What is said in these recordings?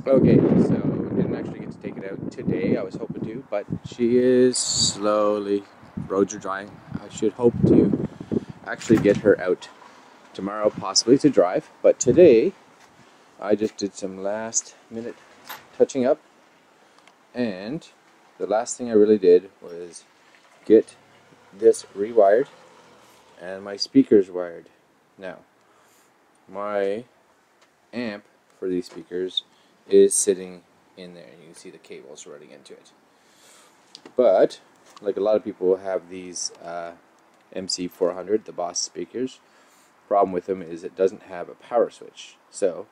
Okay, so didn't actually get to take it out today. I was hoping to, but she is slowly, roads are drying. I should hope to actually get her out tomorrow, possibly to drive. But today, I just did some last minute touching up, and the last thing I really did was get this rewired and my speakers wired. Now, my amp for these speakers is sitting in there. You can see the cables running into it. But, like a lot of people have these MC400, the Boss speakers, problem with them is it doesn't have a power switch. So,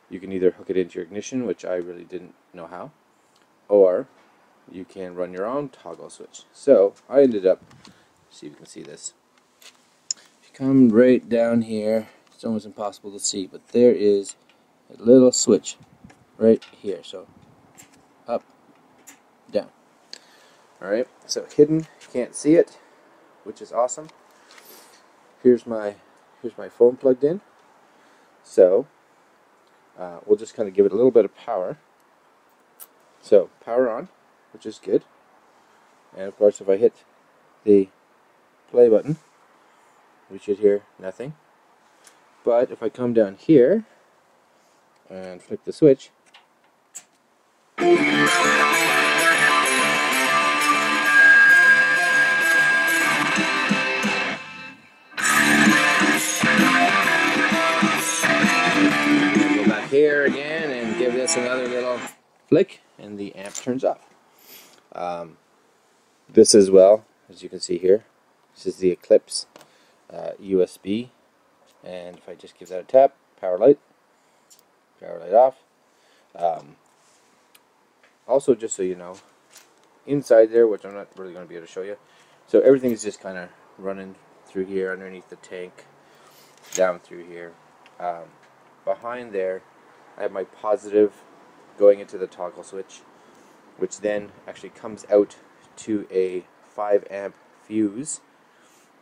you can either hook it into your ignition, which I really didn't know how, or you can run your own toggle switch. So, I ended up, see if you can see this. If you come right down here, it's almost impossible to see, but there is a little switch right here. So up, down. Alright, so hidden, you can't see it, which is awesome. Here's my phone plugged in. So we'll just kind of give it a little bit of power. So power on, which is good. And of course if I hit the play button, we should hear nothing. But if I come down here and flick the switch, go back here again and give this another little flick, and the amp turns off. This as well, as you can see here, this is the Eclipse USB, and if I just give that a tap, power light off. Also, just so you know, inside there, which I'm not really going to be able to show you, so everything is just kind of running through here underneath the tank, down through here. Behind there, I have my positive going into the toggle switch, which then actually comes out to a 5 amp fuse,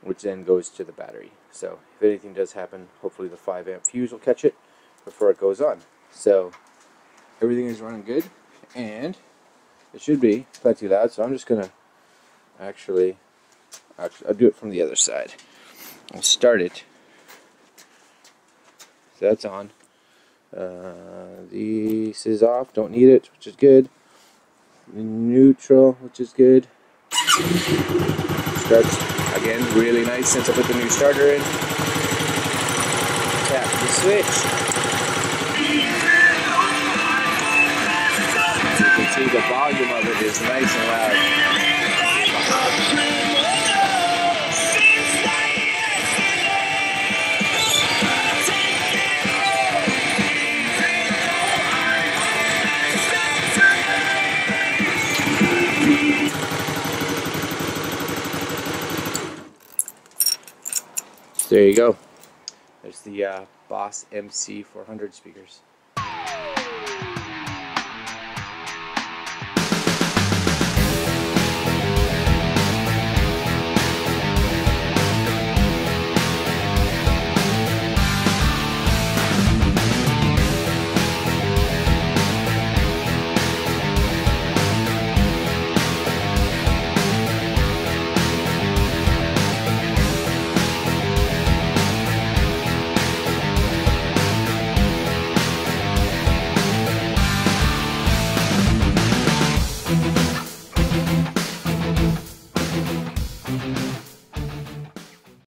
which then goes to the battery. So if anything does happen, hopefully the 5 amp fuse will catch it before it goes on. So everything is running good, and it should be plenty loud. So I'm just gonna actually I'll do it from the other side. I'll start it. So that's on. This is off, don't need it, which is good. Neutral, which is good. Starts again really nice since I put the new starter in. Tap the switch. You can see the volume of it is nice and loud. There you go. There's the Boss MC400 speakers.